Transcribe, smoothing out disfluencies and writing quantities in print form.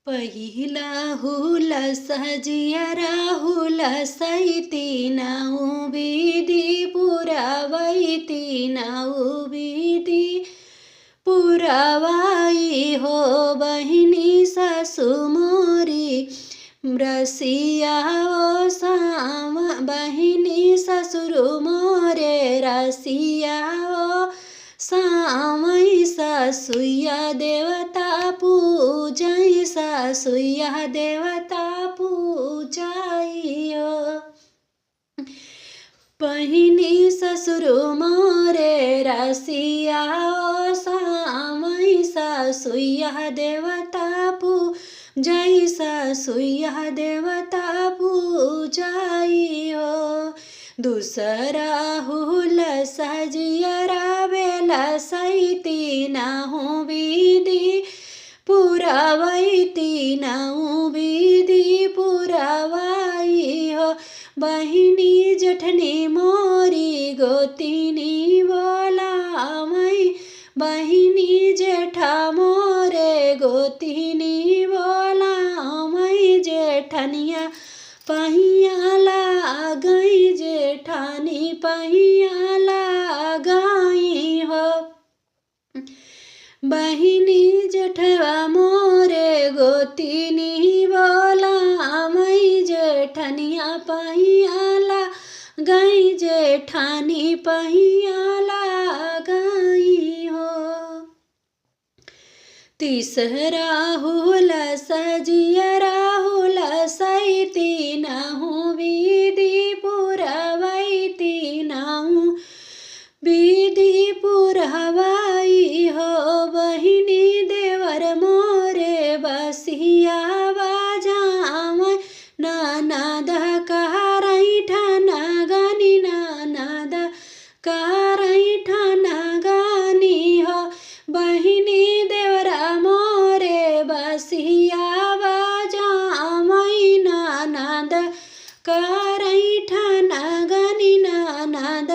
पहिला हुलस जियरा हुलसैती नाउ विधि पुरावैती नाउ विधि पुरावाई हो बहिनी सासु मोरी रसिया ओ साम बहिनी ससुरु मोरे रसिया ओ सामै सासुया देवता पूजै सासुया देवता पूजाइयो बहिनी ससुरु मोरे रसिया ओ सामै सासुया देवता पूजै सासुया देवता पूजाइयो दूसरा हुलस जियरा बेलसैती नाहु विधि पुरावैती नाहु विधि पुरावाई हो बहिनी जेठनी मोरी गोतिनी बोलामै बहिनी जेठा मोरे गोतिनी बोलामै जेठनिया पहिया लागै जेठानी पहिया लागै हो बहिनी जेठवा मोरे गोतिनी बोलामै जेठनिया पहिया लागै जेठानी पहिया लागै हो तीसरा हुलस जियरा हुलसैती नाहु विधि पुरावैती नाहु विधि पुरावाई हो बहिनी देवर मोरे बसिया बाजामै ननद करैठन गनी ननद करैठन गनी हो बहिनी देवरा मोरे बसिया बाजामै ननद करैठन गनी ननद